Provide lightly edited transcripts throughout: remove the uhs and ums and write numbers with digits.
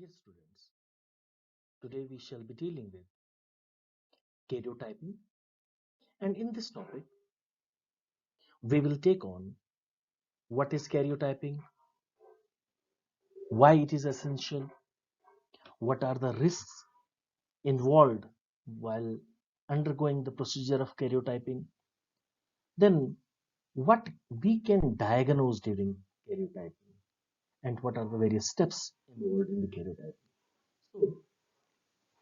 Dear students, today we shall be dealing with karyotyping, and in this topic we will take on what is karyotyping, why it is essential, what are the risks involved while undergoing the procedure of karyotyping, then what we can diagnose during karyotyping, and what are the various steps involved in the karyotyping. So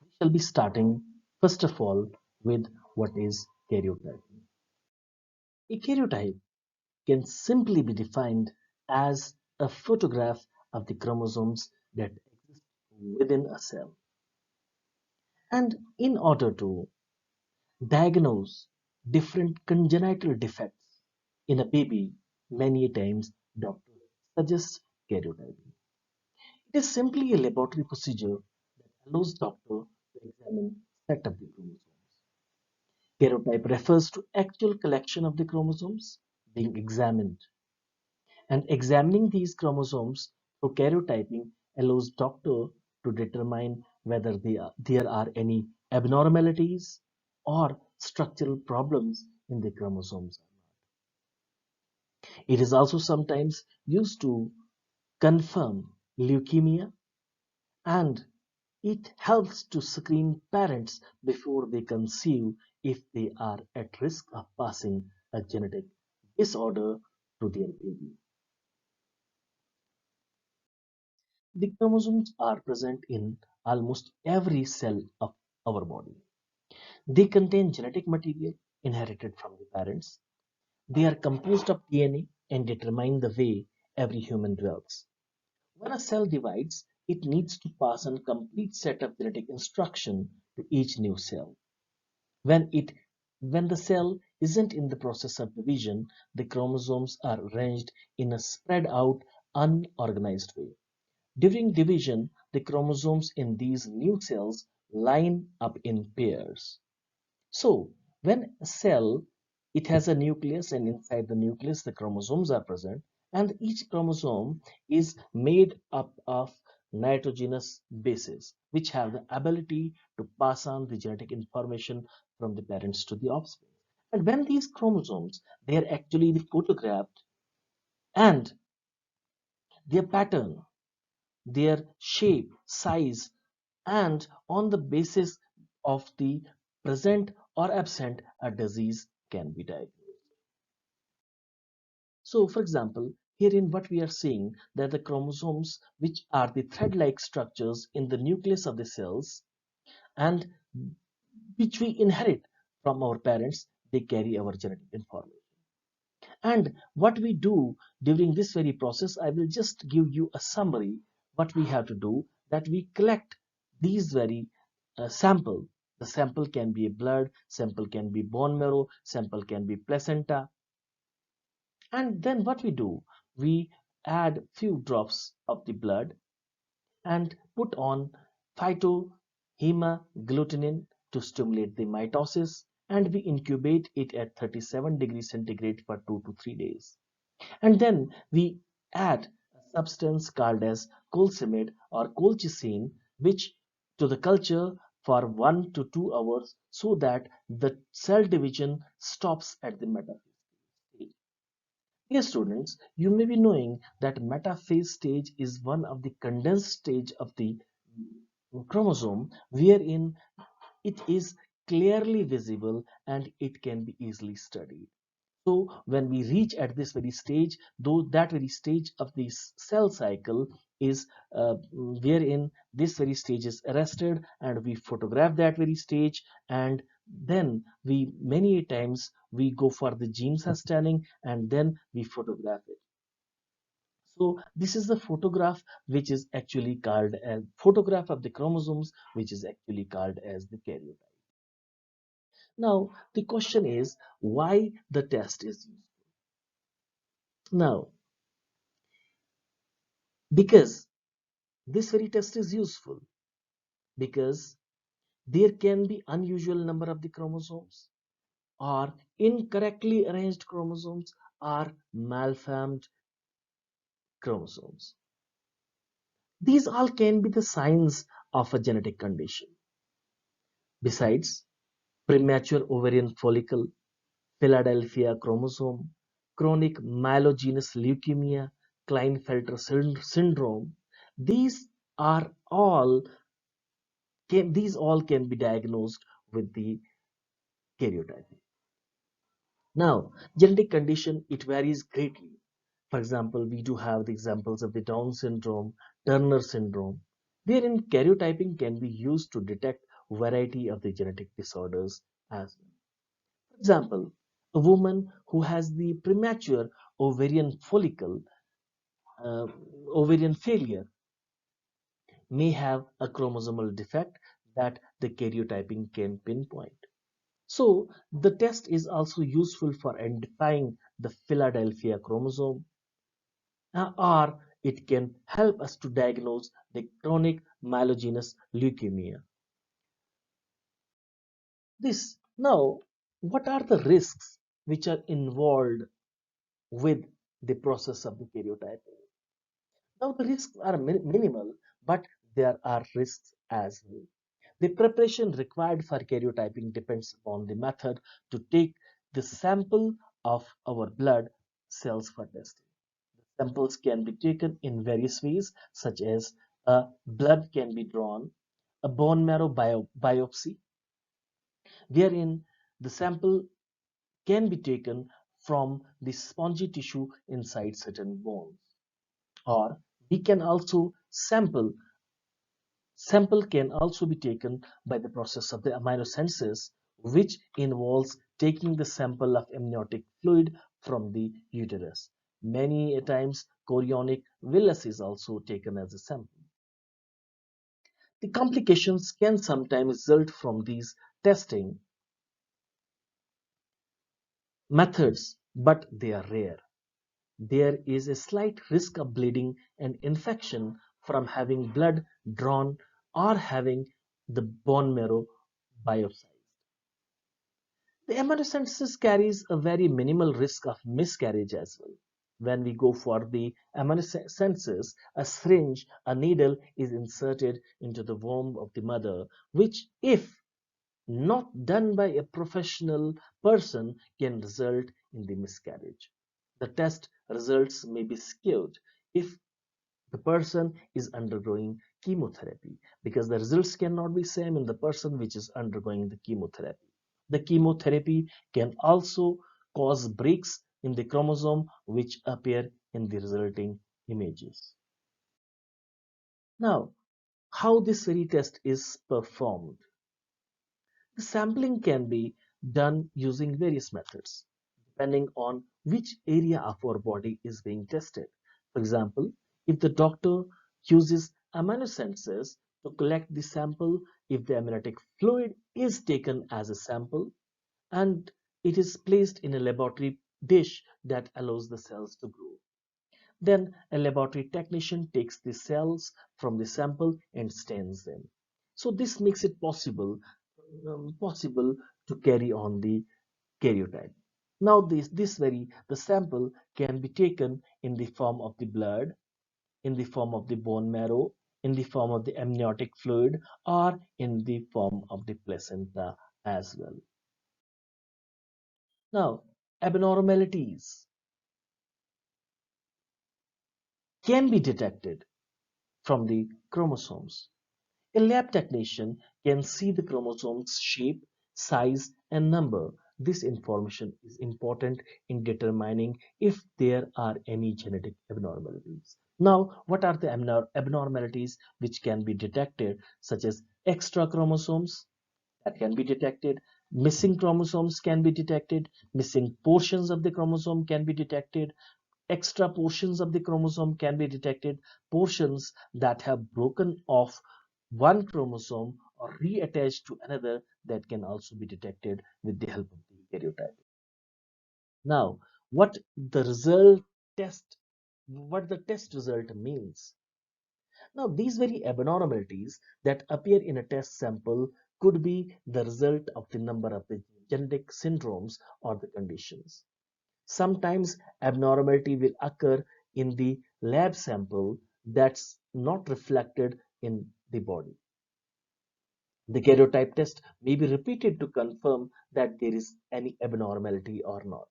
we shall be starting first of all with what is karyotyping. A karyotype can simply be defined as a photograph of the chromosomes that exist within a cell. And in order to diagnose different congenital defects in a baby, many times doctors suggest karyotyping. It is simply a laboratory procedure that allows doctor to examine set of the chromosomes. Karyotype refers to actual collection of the chromosomes being examined, and examining these chromosomes through karyotyping allows doctor to determine whether there are any abnormalities or structural problems in the chromosomes. It is also sometimes used to confirm leukemia, and it helps to screen parents before they conceive if they are at risk of passing a genetic disorder to their baby. The chromosomes are present in almost every cell of our body. They contain genetic material inherited from the parents. They are composed of DNA and determine the way every human develops. When a cell divides, it needs to pass on a complete set of genetic instruction to each new cell. When it when the cell isn't in the process of division, the chromosomes are arranged in a spread out, unorganized way. During division, the chromosomes in these new cells line up in pairs. So, when a cell, it has a nucleus, and inside the nucleus the chromosomes are present, and each chromosome is made up of nitrogenous bases which have the ability to pass on the genetic information from the parents to the offspring. And when these chromosomes, they are actually photographed, and their pattern, their shape, size, and on the basis of the present or absent a disease can be diagnosed. So, for example, herein what we are seeing that the chromosomes, which are the thread-like structures in the nucleus of the cells and which we inherit from our parents, they carry our genetic information. And what we do during this very process, I will just give you a summary. What we have to do, that we collect these very sample. The sample can be blood, sample can be bone marrow, sample can be placenta. And then what we do, we add few drops of the blood and put on phytohemagglutinin to stimulate the mitosis, and we incubate it at 37 degrees centigrade for 2 to 3 days. And then we add a substance called as colcimide or colchicine, which to the culture for 1 to 2 hours so that the cell division stops at the metaphase stage. Dear students, you may be knowing that metaphase stage is one of the condensed stage of the chromosome wherein it is clearly visible and it can be easily studied. So when we reach at this very stage, though that very stage of the cell cycle is wherein this very stage is arrested, and we photograph that very stage, and then we many times we go for the gene sustaining, and then we photograph it. So this is the photograph which is actually called as photograph of the chromosomes, which is actually called as the karyotype. Now the question is why the test is used. Now, because this very test is useful, because there can be unusual number of the chromosomes, or incorrectly arranged chromosomes, or malformed chromosomes. These all can be the signs of a genetic condition. Besides, premature ovarian follicle, Philadelphia chromosome, chronic myelogenous leukemia, Klinefelter syndrome, these are all these all can be diagnosed with the karyotyping. Now, genetic condition, it varies greatly. For example, we do have the examples of the Down syndrome, Turner syndrome, wherein karyotyping can be used to detect variety of the genetic disorders as well. For example, a woman who has the premature ovarian follicle, uh, ovarian failure, may have a chromosomal defect that the karyotyping can pinpoint. So, the test is also useful for identifying the Philadelphia chromosome, or it can help us to diagnose the chronic myelogenous leukemia. This now, what are the risks which are involved with the process of the karyotyping? Now, the risks are minimal, but there are risks as well. The preparation required for karyotyping depends upon the method to take the sample of our blood cells for testing. Samples can be taken in various ways, such as blood can be drawn, a bone marrow biopsy, wherein the sample can be taken from the spongy tissue inside certain bones. Or we can also sample can also be taken by the process of the amniocentesis, which involves taking the sample of amniotic fluid from the uterus. Many a times chorionic villus is also taken as a sample. The complications can sometimes result from these testing methods, but they are rare. There is a slight risk of bleeding and infection from having blood drawn or having the bone marrow biopsy. The amniocentesis carries a very minimal risk of miscarriage as well. When we go for the amniocentesis, a syringe, a needle is inserted into the womb of the mother, which, if not done by a professional person, can result in the miscarriage. The test results may be skewed if the person is undergoing chemotherapy, because the results cannot be same in the person which is undergoing the chemotherapy. The chemotherapy can also cause breaks in the chromosome which appear in the resulting images. Now, how this retest is performed? The sampling can be done using various methods, depending on which area of our body is being tested. For example, if the doctor uses amniocentesis to collect the sample, if the amniotic fluid is taken as a sample and it is placed in a laboratory dish that allows the cells to grow. Then a laboratory technician takes the cells from the sample and stains them. So this makes it possible to carry on the karyotype. Now the sample can be taken in the form of the blood, in the form of the bone marrow, in the form of the amniotic fluid, or in the form of the placenta as well. Now, abnormalities can be detected from the chromosomes. A lab technician can see the chromosomes shape, size, and number. This information is important in determining if there are any genetic abnormalities. Now, what are the abnormalities which can be detected, such as extra chromosomes that can be detected, missing chromosomes can be detected, missing portions of the chromosome can be detected, extra portions of the chromosome can be detected, portions that have broken off one chromosome or reattached to another, that can also be detected with the help of the karyotype. Now, what the result test, what the test result means. Now, these very abnormalities that appear in a test sample could be the result of the number of the genetic syndromes or the conditions. Sometimes abnormality will occur in the lab sample that's not reflected in the body. The karyotype test may be repeated to confirm that there is any abnormality or not.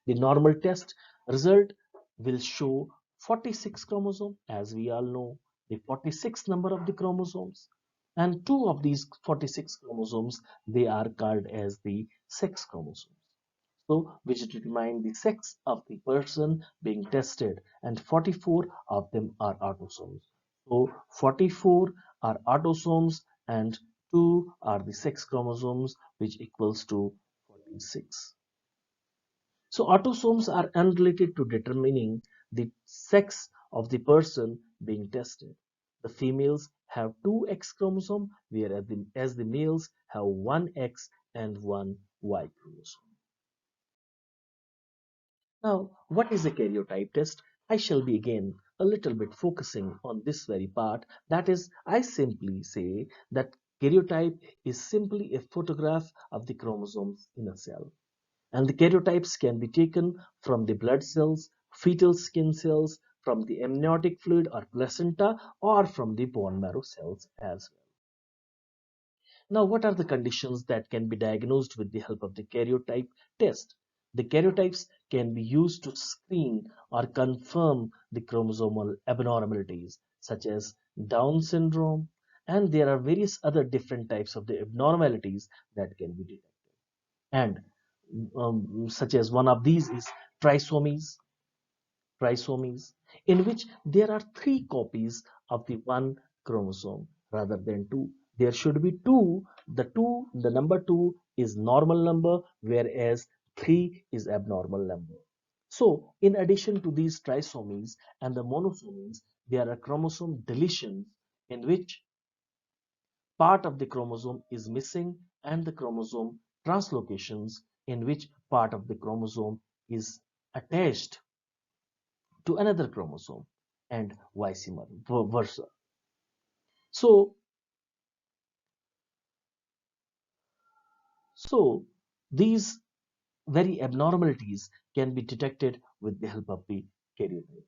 The normal test result will show 46 chromosomes, as we all know, the 46th number of the chromosomes. And two of these 46 chromosomes, they are called as the sex chromosomes. So, which determine the sex of the person being tested, and 44 of them are autosomes. So, 44 are autosomes and 2 are the sex chromosomes, which equals to 46. So autosomes are unrelated to determining the sex of the person being tested. The females have two X chromosome, whereas the males have one X and one Y chromosome. Now, what is a karyotype test? I shall be again a little bit focusing on this very part. That is, I simply say that karyotype is simply a photograph of the chromosomes in a cell. And the karyotypes can be taken from the blood cells, fetal skin cells, from the amniotic fluid or placenta, or from the bone marrow cells as well. Now, what are the conditions that can be diagnosed with the help of the karyotype test? The karyotypes can be used to screen or confirm the chromosomal abnormalities, such as Down syndrome, and there are various other different types of the abnormalities that can be detected. And such as one of these is trisomies, trisomies, in which there are three copies of the one chromosome rather than two. There should be two. The number two is normal number, whereas three is abnormal number. So, in addition to these trisomies and the monosomies, there are chromosome deletions in which part of the chromosome is missing and the chromosome translocations in which part of the chromosome is attached to another chromosome and vice versa. So, so these very abnormalities can be detected with the help of the karyotype.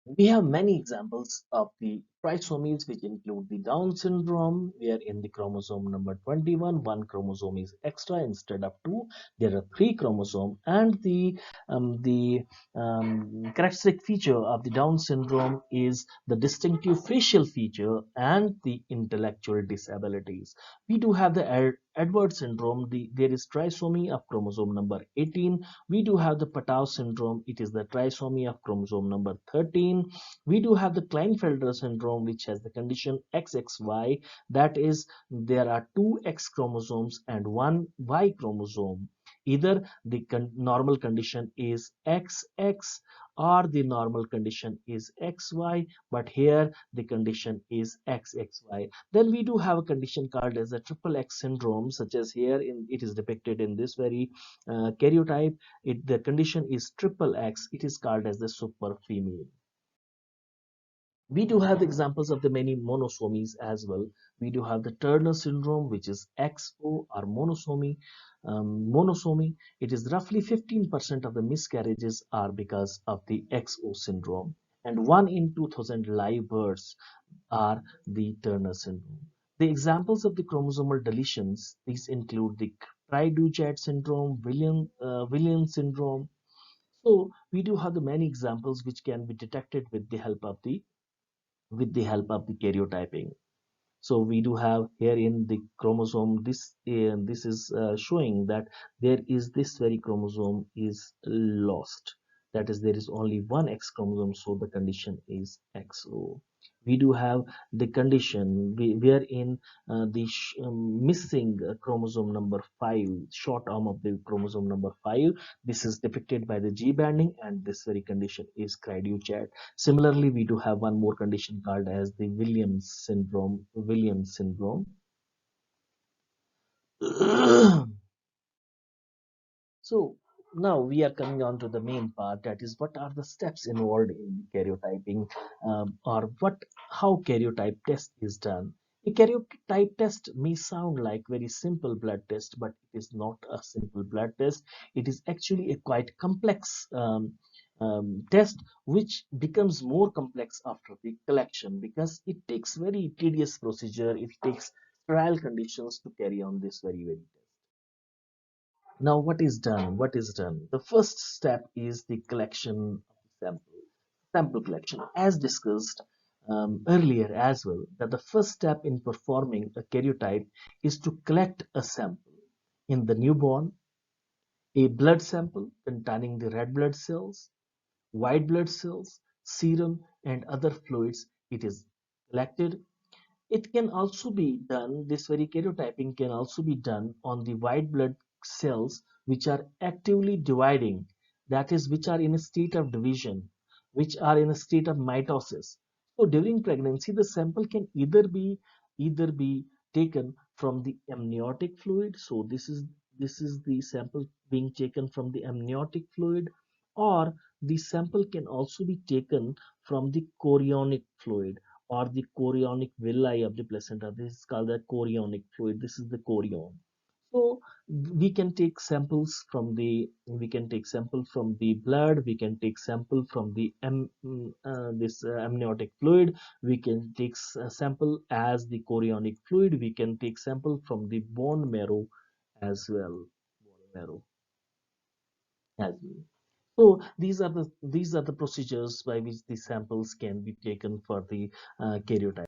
We have many examples of the trisomies, which include the Down syndrome, where in the chromosome number 21, one chromosome is extra instead of two. There are three chromosomes, and the characteristic feature of the Down syndrome is the distinctive facial feature and the intellectual disabilities. We do have the Edward syndrome. There is trisomy of chromosome number 18. We do have the Patau syndrome. It is the trisomy of chromosome number 13. We do have the Klinefelter syndrome, which has the condition XXY. That is, there are two X chromosomes and one Y chromosome. Either the normal condition is XX or the normal condition is XY, but here the condition is XXY. Then we do have a condition called as a triple X syndrome, such as here it is depicted in this very karyotype. The condition is triple X. It is called as the super female. We do have examples of the many monosomies as well. We do have the Turner syndrome, which is XO or monosomy. Monosomy, it is roughly 15% of the miscarriages are because of the XO syndrome, and 1 in 2000 live births are the Turner syndrome. The examples of the chromosomal deletions, these include the Cry-Duchat syndrome, Williams syndrome. So we do have the many examples which can be detected with the help of the karyotyping. So we do have here in the chromosome this is showing that there is this very chromosome is lost. That is, there is only one X chromosome, so the condition is XO. We do have the condition wherein the missing chromosome number 5, short arm of the chromosome number 5. This is depicted by the G banding, and this very condition is Cry-Duchat. Similarly, we do have one more condition called as the Williams syndrome. Williams syndrome. So now we are coming on to the main part, that is what are the steps involved in karyotyping, or how karyotype test is done. A karyotype test may sound like very simple blood test, but it is not a simple blood test. It is actually a quite complex test, which becomes more complex after the collection because it takes very tedious procedure. It takes trial conditions to carry on this very test. Now, what is done? What is done? The first step is the collection of the sample collection, as discussed earlier as well. That the first step in performing a karyotype is to collect a sample in the newborn, a blood sample containing the red blood cells, white blood cells, serum, and other fluids. It is collected. It can also be done, this very karyotyping can also be done on the white blood cells which are actively dividing, that is, which are in a state of division, which are in a state of mitosis. So during pregnancy, the sample can either be taken from the amniotic fluid. So this is the sample being taken from the amniotic fluid, or the sample can also be taken from the chorionic fluid or the chorionic villi of the placenta. This is called the chorionic fluid. This is the chorion. So we can take sample from the blood. We can take sample from the amniotic fluid. We can take sample as the chorionic fluid. We can take sample from the bone marrow as well. Bone marrow as well. So these are the procedures by which the samples can be taken for the karyotyping.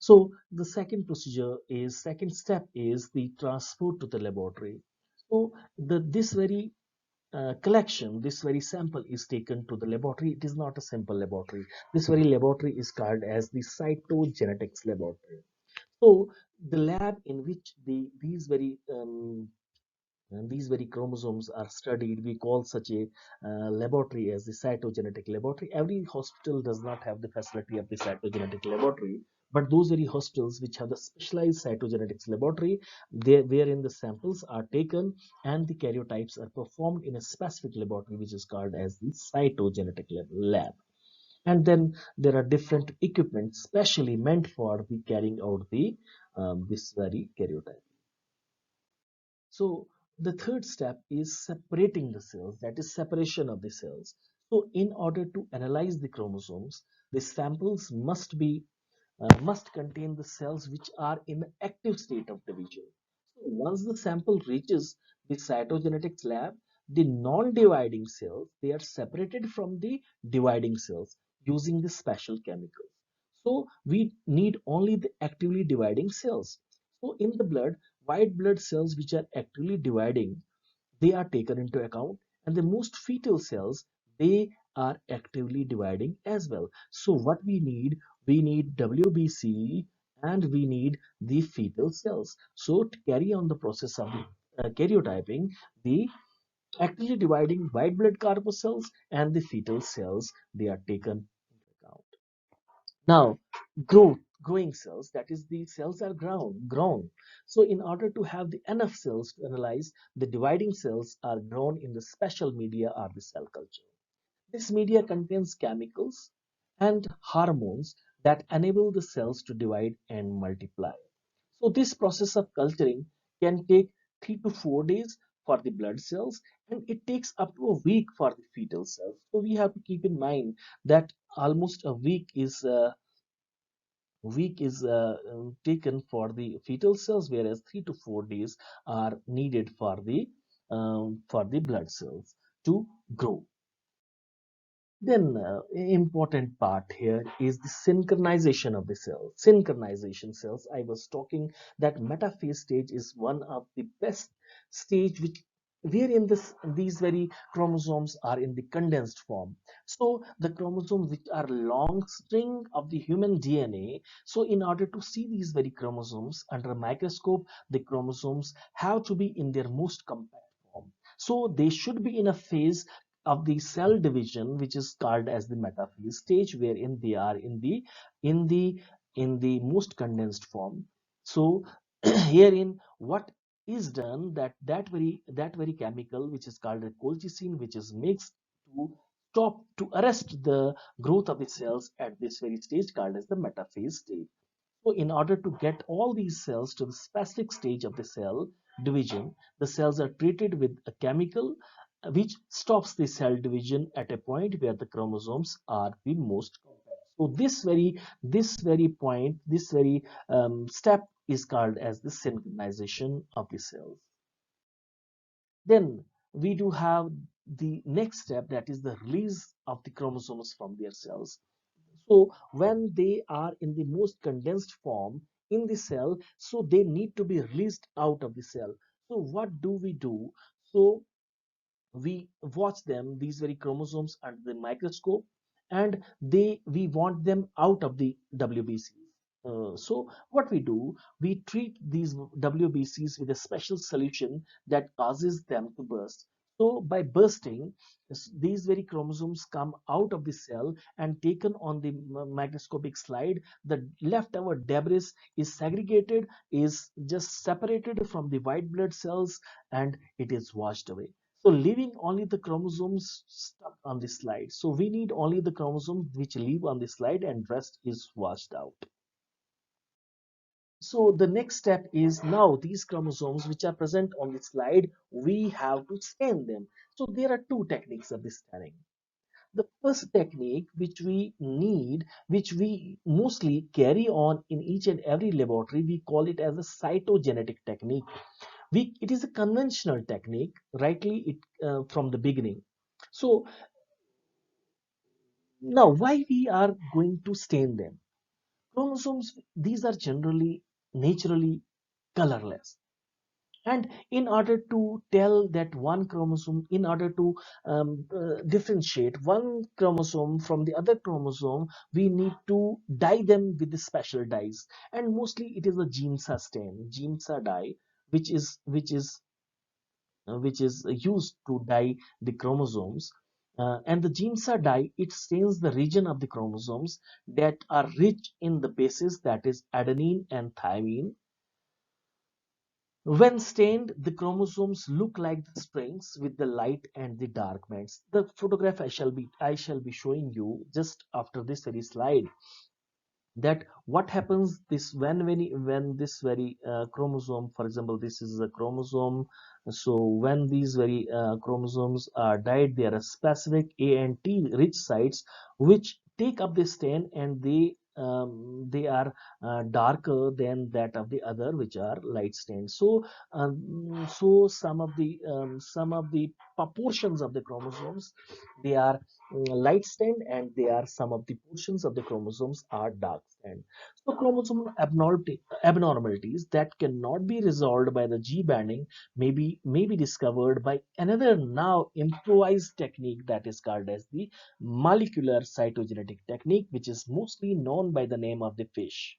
So the second step is the transport to the laboratory. So this very collection, this very sample is taken to the laboratory. It is not a simple laboratory. This very laboratory is called as the cytogenetics laboratory. So the lab in which these very chromosomes are studied, we call such a laboratory as the cytogenetic laboratory. Every hospital does not have the facility of the cytogenetic laboratory, but those very hospitals which have the specialized cytogenetics laboratory, wherein the samples are taken and the karyotypes are performed in a specific laboratory which is called as the cytogenetic lab. And then there are different equipment specially meant for the carrying out the this very karyotype. So the third step is separating the cells, that is separation of the cells. So in order to analyze the chromosomes, the samples must contain the cells which are in the active state of division. So once the sample reaches the cytogenetics lab, the non-dividing cells, they are separated from the dividing cells using the special chemicals. So we need only the actively dividing cells. So in the blood, white blood cells which are actively dividing, they are taken into account, and the most fetal cells, they are actively dividing as well. So what we need WBC and we need the fetal cells. So to carry on the process of the karyotyping, the actively dividing white blood corpuscles and the fetal cells, they are taken into account. Now, growing cells, that is, the cells are grown. So in order to have the enough cells to analyze, the dividing cells are grown in the special media or the cell culture. This media contains chemicals and hormones that enable the cells to divide and multiply. So this process of culturing can take 3 to 4 days for the blood cells, and it takes up to a week for the fetal cells. So we have to keep in mind that almost a week is taken for the fetal cells, whereas 3 to 4 days are needed for the blood cells to grow. Then important part here is the synchronization of the cells. Synchronization cells. I was talking that metaphase stage is one of the best stage which wherein these very chromosomes are in the condensed form. So the chromosomes which are long string of the human DNA. So in order to see these very chromosomes under a microscope, the chromosomes have to be in their most compact form. So they should be in a phase of the cell division which is called as the metaphase stage, wherein they are in the in the most condensed form. So herein what is done, that very chemical which is called a colchicine, which is mixed to arrest the growth of the cells at this very stage called as the metaphase stage. So in order to get all these cells to the specific stage of the cell division, the cells are treated with a chemical which stops the cell division at a point where the chromosomes are the most compact. So this very point, this very step is called as the synchronization of the cells. Then we do have the next step, that is the release of the chromosomes from their cells. So when they are in the most condensed form in the cell, so they need to be released out of the cell. So what do we do? So we watch them, these very chromosomes, under the microscope, and we want them out of the WBCs. So what we do, we treat these WBCs with a special solution that causes them to burst. So by bursting, these very chromosomes come out of the cell, and taken on the microscopic slide, the leftover debris is segregated, is just separated from the white blood cells, and it is washed away. So leaving only the chromosomes stuck on the slide. So we need only the chromosomes which leave on the slide, and rest is washed out. So the next step is, now these chromosomes which are present on the slide, we have to stain them. So there are two techniques of this staining. The first technique which we need, which we mostly carry on in each and every laboratory, we call it as a cytogenetic technique. It is a conventional technique, rightly it from the beginning. So now why we are going to stain them? Chromosomes, these are generally naturally colorless. And in order to tell that one chromosome, in order to differentiate one chromosome from the other chromosome, we need to dye them with the special dyes. And mostly it is a Giemsa stain, Giemsa dye, which is used to dye the chromosomes. And the Giemsa dye, it stains the region of the chromosomes that are rich in the bases, that is adenine and thymine. When stained, the chromosomes look like the strings with the light and the dark bands. The photograph I shall be showing you just after this very slide, that what happens this when this very chromosome, for example, this is a chromosome. So when these very chromosomes are dyed, there are specific A and T rich sites which take up the stain, and they are darker than that of the other, which are light stained. So some of the proportions of the chromosomes, they are light stained, and they are some of the portions of the chromosomes are dark stained. So chromosome abnormalities that cannot be resolved by the G banding may be discovered by another now improvised technique, that is called as the molecular cytogenetic technique, which is mostly known by the name of the fish.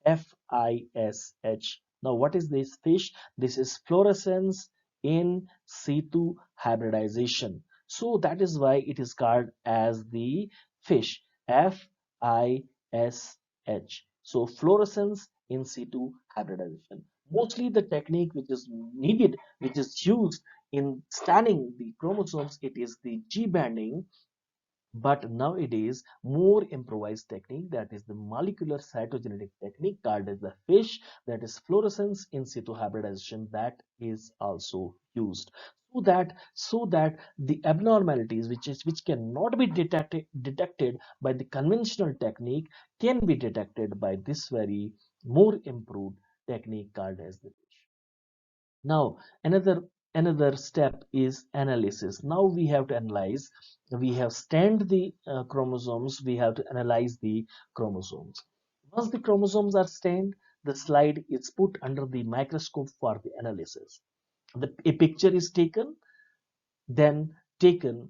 FISH. Now, what is this fish? This is fluorescence in situ hybridization. So that is why it is called as the fish. FISH. So fluorescence in situ hybridization. Mostly the technique which is needed, which is used in staining the chromosomes, it is the G banding. But nowadays, more improvised technique, that is the molecular cytogenetic technique called as the fish, that is fluorescence in situ hybridization, that is also used. So that the abnormalities which cannot be detected by the conventional technique can be detected by this very more improved technique called as the fish. Now, another step is analysis. Now we have to analyze. We have stained the chromosomes. We have to analyze the chromosomes. Once the chromosomes are stained, the slide is put under the microscope for the analysis. A picture is then taken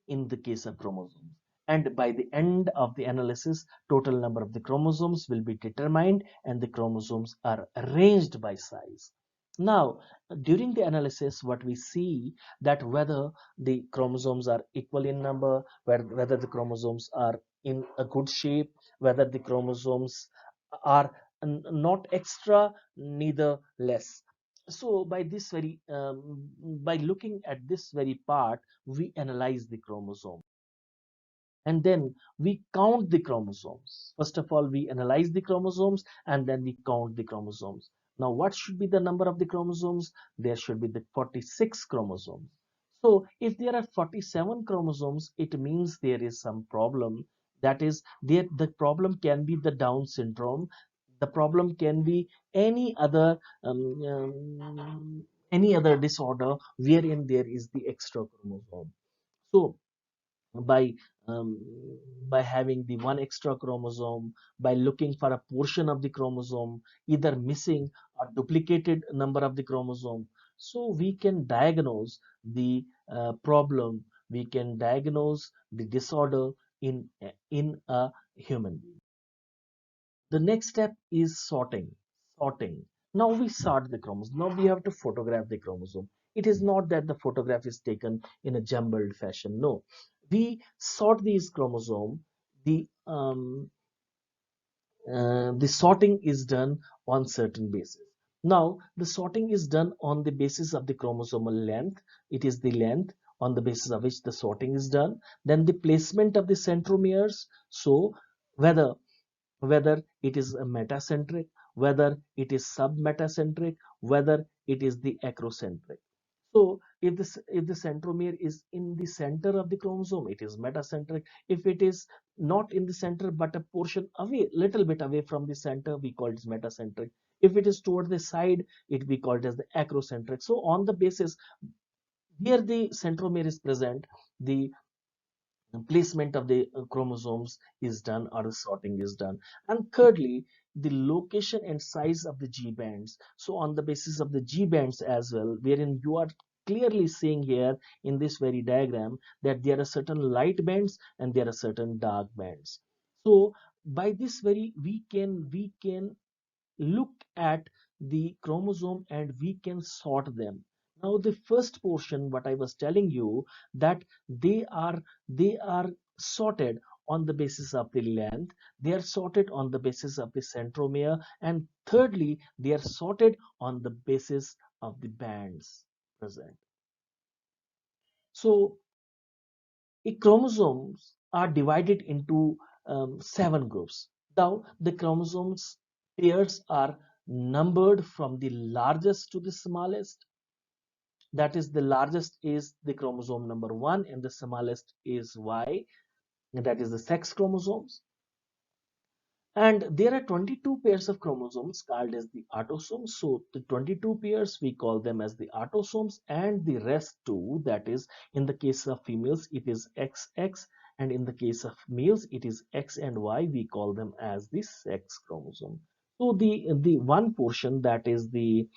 in the case of chromosomes. And by the end of the analysis, total number of the chromosomes will be determined, and the chromosomes are arranged by size. Now, during the analysis, what we see, that whether the chromosomes are equal in number, whether the chromosomes are in a good shape, whether the chromosomes are not extra, neither less. So by looking at this very part, we analyze the chromosome, and then we count the chromosomes. First of all, we analyze the chromosomes, and then we count the chromosomes. Now what should be the number of the chromosomes? There should be the 46 chromosomes. So if there are 47 chromosomes, it means there is some problem. That is, the problem can be the Down syndrome. The problem can be any other um, any other disorder wherein there is the extra chromosome. So by um, by having the one extra chromosome, by looking for a portion of the chromosome, either missing or duplicated number of the chromosome, so we can diagnose the problem, we can diagnose the disorder in a human being. The next step is sorting. Now we sort the chromosome. Now we have to photograph the chromosome. It is not that the photograph is taken in a jumbled fashion. No, we sort these chromosome. The um, uh, the sorting is done on certain basis. Now the sorting is done on the basis of the chromosomal length. It is the length on the basis of which the sorting is done. Then the placement of the centromeres. So whether whether it is a metacentric, whether it is submetacentric, whether it is the acrocentric. So if the centromere is in the center of the chromosome, it is metacentric. If it is not in the center but a portion away, little bit away from the center, we call it metacentric. If it is toward the side, it we call it as the acrocentric. So on the basis where the centromere is present, the placement of the chromosomes is done or the sorting is done. And thirdly, the location and size of the G bands. So on the basis of the G bands as well, wherein you are clearly seeing here in this very diagram that there are certain light bands and there are certain dark bands. So by this very we can look at the chromosome and we can sort them. Now the first portion, what I was telling you, that they are sorted on the basis of the length, they are sorted on the basis of the centromere, and thirdly they are sorted on the basis of the bands present. So chromosomes are divided into 7 groups. Now, the chromosomes pairs are numbered from the largest to the smallest. That is, the largest is the chromosome number 1 and the smallest is Y, and that is the sex chromosomes. And there are 22 pairs of chromosomes called as the autosomes. So the 22 pairs, we call them as the autosomes, and the rest two, that is, in the case of females, it is XX, and in the case of males, it is X and Y. We call them as the sex chromosome. So the one portion that is the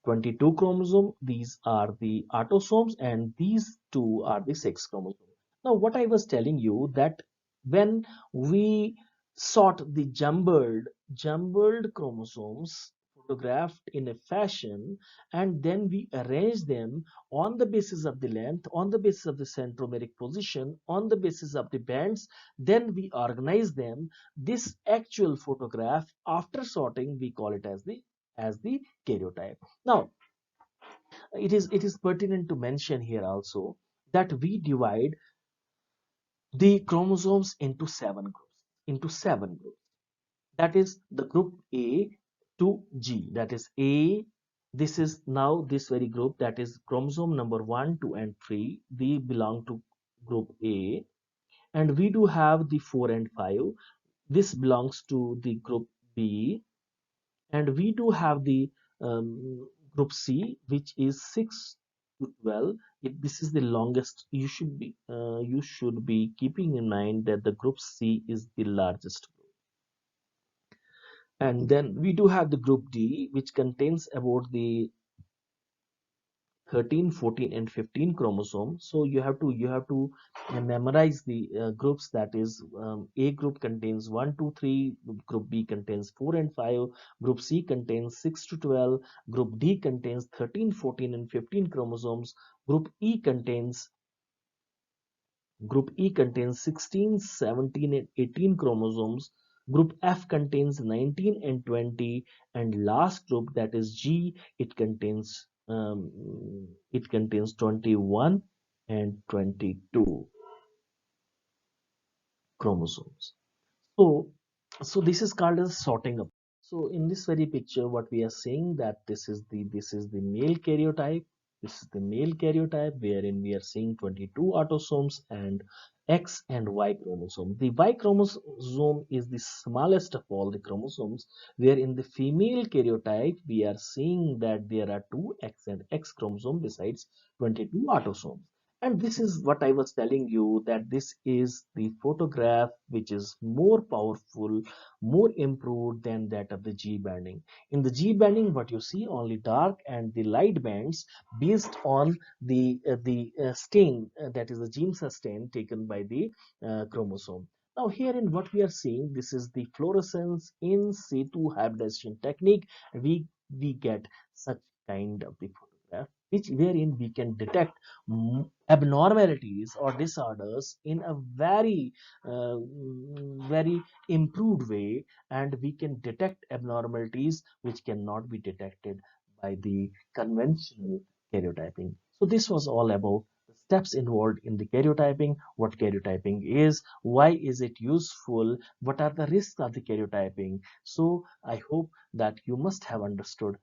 22 chromosome, these are the autosomes, and these two are the sex chromosome. Now what I was telling you, that when we sort the jumbled chromosomes photographed in a fashion, and then we arrange them on the basis of the length, on the basis of the centromeric position, on the basis of the bands, then we organize them. This actual photograph after sorting, we call it as the karyotype. Now, it is pertinent to mention here also that we divide the chromosomes into seven groups. That is the group A to G. That is A. This is now this very group, that is chromosome number 1, 2, and 3. They belong to group A, and we do have the 4 and 5. This belongs to the group B, and we do have the group C, which is 6 to 12. This is the longest. You should be keeping in mind that the group C is the largest group. And then we do have the group D, which contains about the 13, 14, and 15 chromosomes. So you have to memorize the groups. That is, A group contains 1, 2, 3. Group B contains 4 and 5. Group C contains 6 to 12. Group D contains 13, 14, and 15 chromosomes. Group E contains 16, 17, and 18 chromosomes. Group F contains 19 and 20, and last group, that is G, it contains 21 and 22 chromosomes. So so this is called as sorting up. So in this very picture, what we are saying, that this is the male karyotype, This is the male karyotype wherein we are seeing 22 autosomes and X and Y chromosome. The Y chromosome is the smallest of all the chromosomes, where in the female karyotype we are seeing that there are two X and X chromosome besides 22 autosomes. And this is what I was telling you, that this is the photograph which is more powerful, more improved than that of the G banding. In the G banding, what you see only dark and the light bands based on the stain, that is the gene sustain taken by the chromosome. Now here in what we are seeing, this is the fluorescence in situ hybridization technique. We get such kind of the photograph which wherein we can detect abnormalities or disorders in a very improved way, and we can detect abnormalities which cannot be detected by the conventional karyotyping. So this was all about the steps involved in the karyotyping, what karyotyping is, why is it useful, what are the risks of the karyotyping. So I hope that you must have understood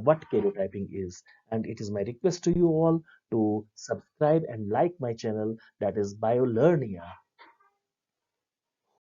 what karyotyping is, and it is my request to you all to subscribe and like my channel, that is Biolearnia.